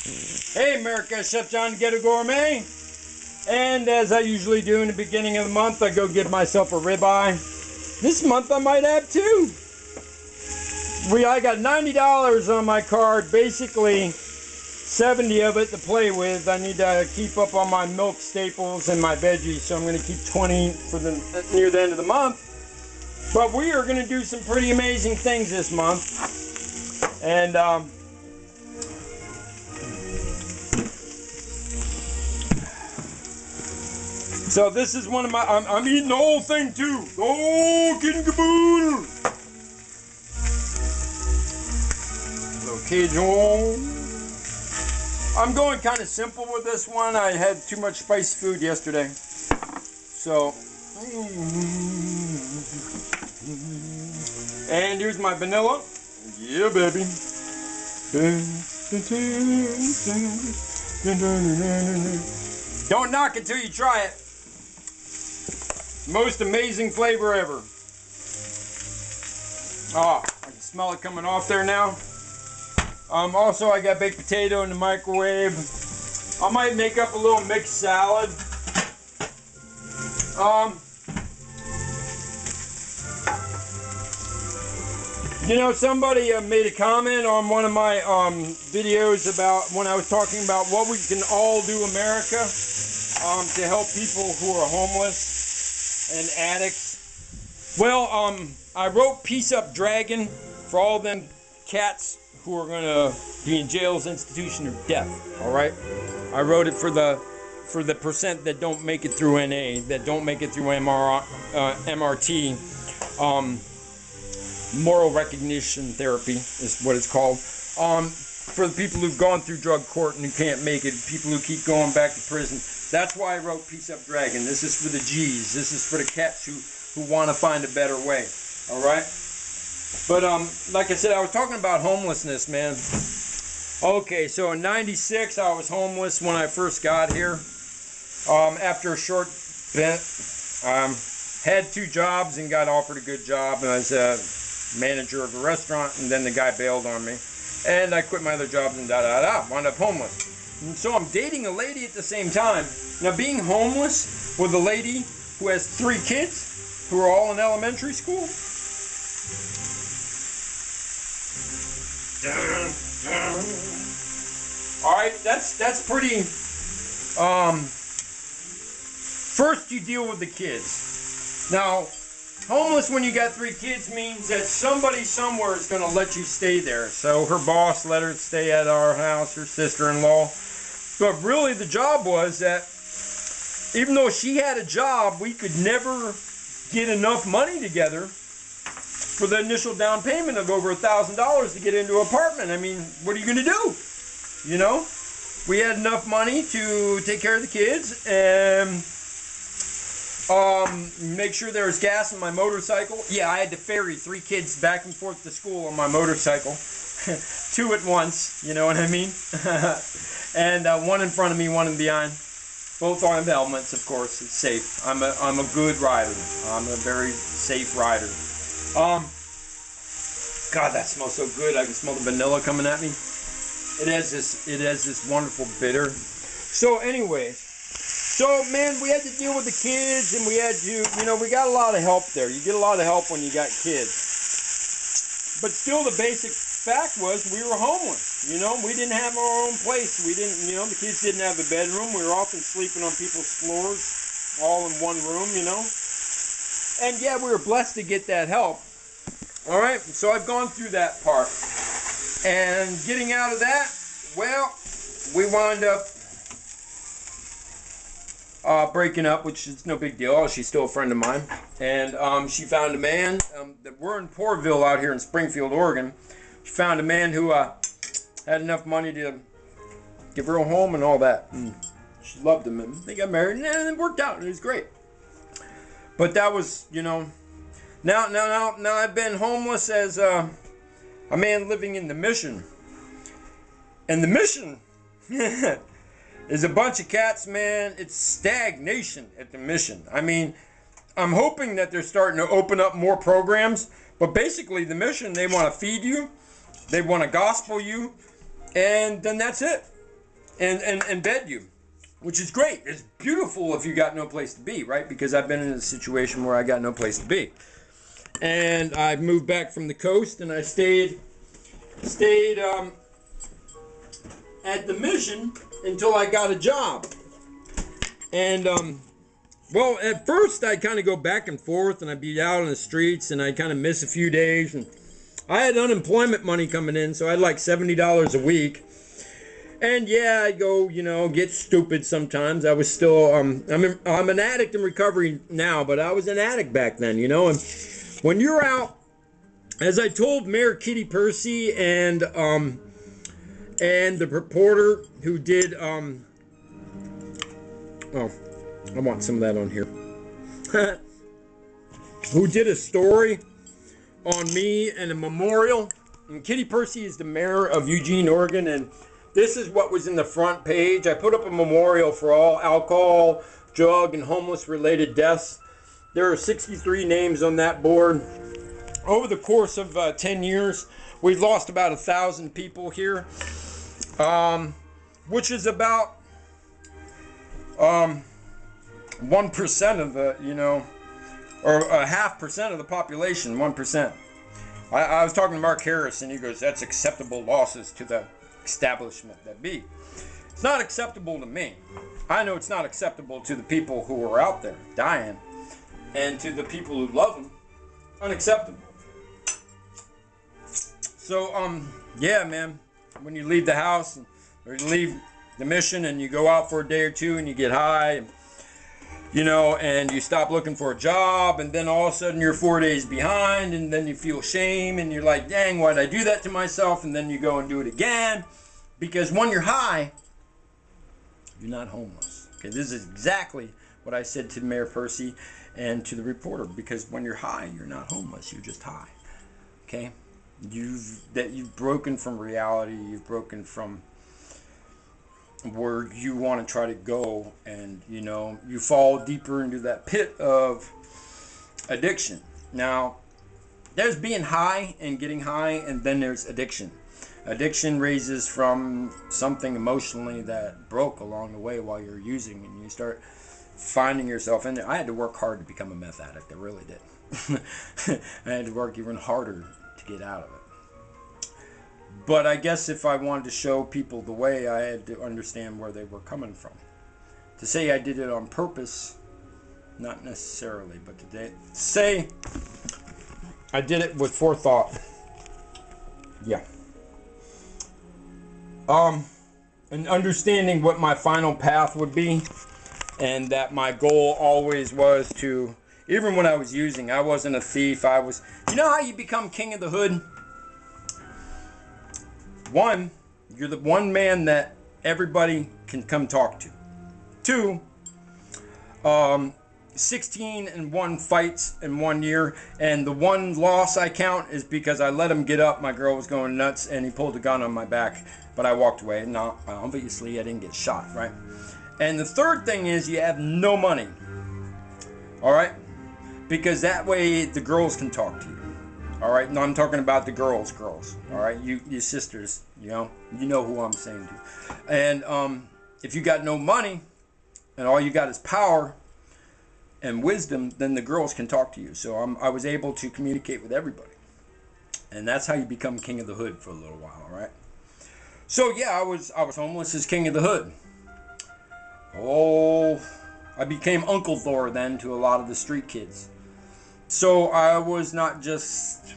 Hey America, Chef John, Ghetto Gourmet. And as I usually do in the beginning of the month, I go get myself a ribeye. This month I might have two. I got $90 on my card, basically 70 of it to play with. I need to keep up on my milk staples and my veggies, so I'm going to keep 20 for near the end of the month. But we are going to do some pretty amazing things this month. And so this is one of my, I'm eating the whole thing too. Oh, getting caboodle. Little Cajun. I'm going kind of simple with this one. I had too much spicy food yesterday. So, and here's my vanilla. Yeah, baby. Don't knock it till you try it. Most amazing flavor ever. Ah, I can smell it coming off there now. Also, I got baked potato in the microwave. I might make up a little mixed salad. You know, somebody made a comment on one of my videos about when I was talking about what we can all do America to help people who are homeless and addicts. Well, I wrote Peace Up Dragon for all them cats who are going to be in jails, institution, or death. All right, I wrote it for the percent that don't make it through NA, that don't make it through MRT. Moral recognition therapy is what it's called. For the people who've gone through drug court and who can't make it, people who keep going back to prison. That's why I wrote Peace Up Dragon. This is for the G's. This is for the cats who want to find a better way. All right. But like I said, I was talking about homelessness, man. Okay, so in '96, I was homeless when I first got here. After a short bit, had two jobs and got offered a good job, and I was a manager of a restaurant, and then the guy bailed on me, and I quit my other jobs and wound up homeless. And so I'm dating a lady at the same time. Now, being homeless with a lady who has 3 kids who are all in elementary school. All right, that's pretty. First, you deal with the kids. Now, homeless when you got 3 kids means that somebody somewhere is going to let you stay there. So her boss let her stay at our house, her sister-in-law. But really, the job was that even though she had a job, we could never get enough money together for the initial down payment of over $1,000 to get into an apartment. I mean, what are you going to do? You know, we had enough money to take care of the kids and make sure there was gas in my motorcycle. Yeah, I had to ferry 3 kids back and forth to school on my motorcycle. 2 at once, you know what I mean? And one in front of me, one in behind. Both armed helmets, of course. It's safe. I'm a good rider. I'm a very safe rider. God, that smells so good. I can smell the vanilla coming at me. It has this wonderful bitter. So anyways, so man, we had to deal with the kids, and we had to, you know, we got a lot of help there. You get a lot of help when you got kids. But still, the basic fact was we were homeless. You know, we didn't have our own place. We didn't, you know, the kids didn't have a bedroom. We were often sleeping on people's floors, all in one room, you know. And yeah, we were blessed to get that help. All right, so I've gone through that part. And getting out of that, well, we wound up breaking up, which is no big deal. She's still a friend of mine. And she found a man. We're in Poorville out here in Springfield, Oregon. She found a man who had enough money to give her a home and all that. And she loved him. And they got married, and it worked out. It was great. But that was, you know, now I've been homeless as a man living in the Mission. And the Mission is a bunch of cats, man. It's stagnation at the Mission. I mean, I'm hoping that they're starting to open up more programs. But basically, the Mission, they want to feed you. They want to gospel you. And then that's it. and bed you, which is great. It's beautiful if you got no place to be, right? Because I've been in a situation where I got no place to be. And I moved back from the coast, and I stayed at the mission until I got a job. And well, at first I kind of go back and forth, and I'd be out on the streets, and I kind of miss a few days. And I had unemployment money coming in, so I had like $70 a week. And yeah, I'd go, you know, get stupid sometimes. I was still, I'm an addict in recovery now, but I was an addict back then, you know. And when you're out, as I told Mayor Kitty Piercy and the reporter who did, oh, I want some of that on here, who did a story on me and a memorial. And Kitty Piercy is the mayor of Eugene, Oregon, and this is what was in the front page. I put up a memorial for all alcohol, drug, and homeless-related deaths. There are 63 names on that board. Over the course of 10 years, we've lost about 1,000 people here, which is about 1% of the, you know, or 0.5% of the population, 1%. I was talking to Mark Harris, and he goes, that's acceptable losses to the establishment that be. It's not acceptable to me. I know it's not acceptable to the people who are out there dying, and to the people who love them, unacceptable. So yeah, man, when you leave the house or you leave the mission and you go out for a day or two and you get high, and, you know, and you stop looking for a job, and then all of a sudden you're 4 days behind, and then you feel shame, and you're like, dang, why did I do that to myself? And then you go and do it again, because when you're high, you're not homeless. Okay, this is exactly what I said to Mayor Piercy and to the reporter, because when you're high, you're not homeless, you're just high. Okay, you've broken from reality, you've broken from where you want to try to go, and you know, you fall deeper into that pit of addiction. Now, there's being high and getting high, and then there's addiction. Addiction raises from something emotionally that broke along the way while you're using, and you start finding yourself in there. I had to work hard to become a meth addict. I really did. I had to work even harder to get out of it. But I guess if I wanted to show people the way, I had to understand where they were coming from. To say I did it on purpose, not necessarily, but to say I did it with forethought, yeah. And understanding what my final path would be, and that my goal always was to, even when I was using, I wasn't a thief. I was, you know how you become king of the hood? One, you're the one man that everybody can come talk to. Two, 16-1 fights in 1 year, and the one loss I count is because I let him get up. My girl was going nuts, and he pulled a gun on my back, but I walked away. No, obviously I didn't get shot, right? And the third thing is you have no money, all right? Because that way the girls can talk to you. All right, no, I'm talking about the girls. All right, you sisters, you know who I'm saying to. And if you got no money, and all you got is power and wisdom, then the girls can talk to you. So I was able to communicate with everybody, and that's how you become king of the hood for a little while. All right. So yeah, I was homeless as king of the hood. Oh, I became Uncle Thor then to a lot of the street kids. So I was not just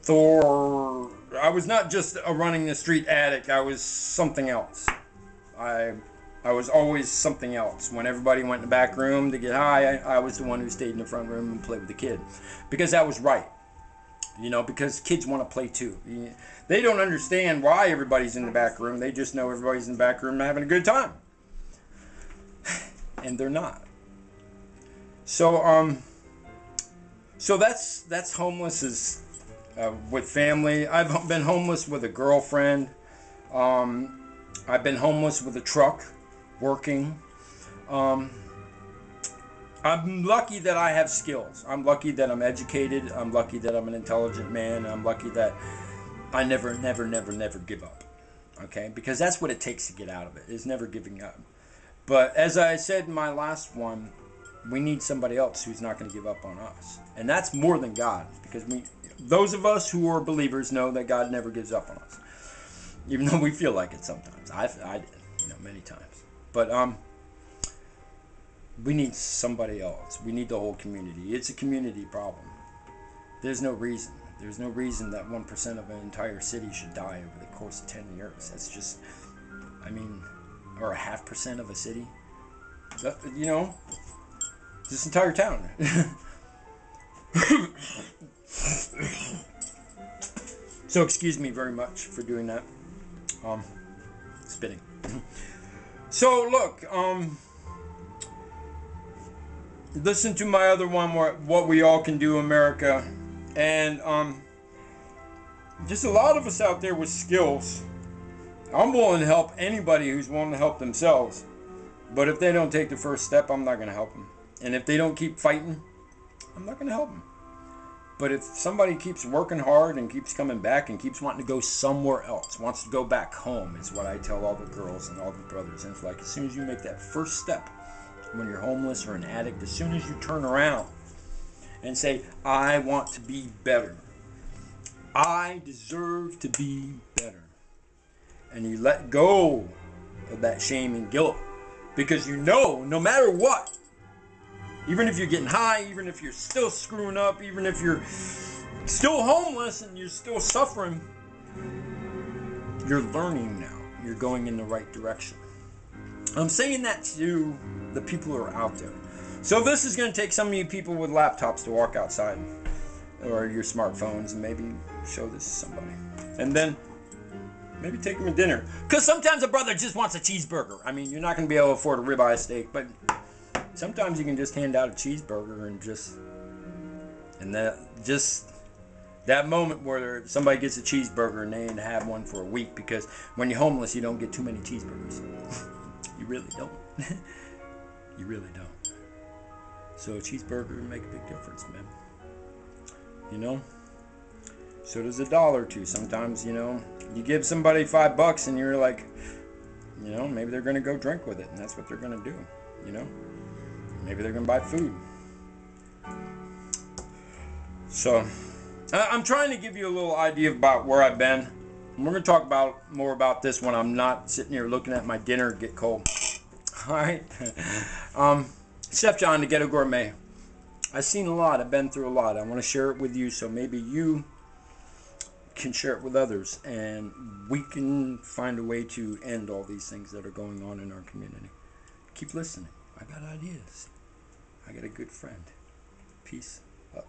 Thor. I was not just a running the street addict. I was something else. I was always something else. When everybody went in the back room to get high, I was the one who stayed in the front room and played with the kid, because that was right. You know, because kids want to play too. They don't understand why everybody's in the back room. They just know everybody's in the back room having a good time, and they're not. So so that's homeless is with family. I've been homeless with a girlfriend. I've been homeless with a truck, working. I'm lucky that I have skills. I'm lucky that I'm educated. I'm lucky that I'm an intelligent man. I'm lucky that I never give up. okay? Because that's what it takes to get out of it, is never giving up. But as I said in my last one, we need somebody else who's not going to give up on us. And that's more than God, because those of us who are believers know that God never gives up on us. Even though we feel like it sometimes. I did, many times. But we need somebody else. We need the whole community. It's a community problem. There's no reason. There's no reason that 1% of an entire city should die over the course of 10 years. That's just, or a 0.5% of a city. This entire town. So excuse me very much for doing that. Spitting. So look, listen to my other one, What We All Can Do, America. And just a lot of us out there with skills. I'm willing to help anybody who's willing to help themselves. But if they don't take the first step, I'm not going to help them. And if they don't keep fighting, I'm not going to help them. But if somebody keeps working hard and keeps coming back and keeps wanting to go somewhere else, wants to go back home, is what I tell all the girls and all the brothers. And it's like, as soon as you make that first step, when you're homeless or an addict, as soon as you turn around and say, I want to be better. I deserve to be better. And you let go of that shame and guilt. Because no matter what, even if you're getting high, even if you're still screwing up, even if you're still homeless and you're still suffering, you're learning now. You're going in the right direction. I'm saying that to the people who are out there. So this is going to take some of you people with laptops to walk outside or your smartphones and maybe show this to somebody. And then maybe take them to dinner. Because sometimes a brother just wants a cheeseburger. You're not going to be able to afford a ribeye steak, but sometimes you can just hand out a cheeseburger and that moment where somebody gets a cheeseburger and they ain't had one for a week, because when you're homeless, you don't get too many cheeseburgers. You really don't. You really don't. So a cheeseburger can make a big difference, man. So does $1 or $2. Sometimes, you give somebody $5 and you're like, maybe they're going to go drink with it, and that's what they're going to do, Maybe they're going to buy food. So, I'm trying to give you a little idea about where I've been. And we're going to talk more about this when I'm not sitting here looking at my dinner get cold. Alright? Chef John, the Ghetto Gourmet. I've seen a lot. I've been through a lot. I want to share it with you so maybe you can share it with others. And we can find a way to end all these things that are going on in our community. Keep listening. I got ideas. I got a good friend. Peace up.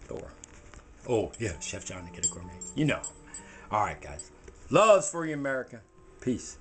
Thor. Oh, yeah, Chef John, the Ghetto Gourmet. All right, guys. Loves for you, America. Peace.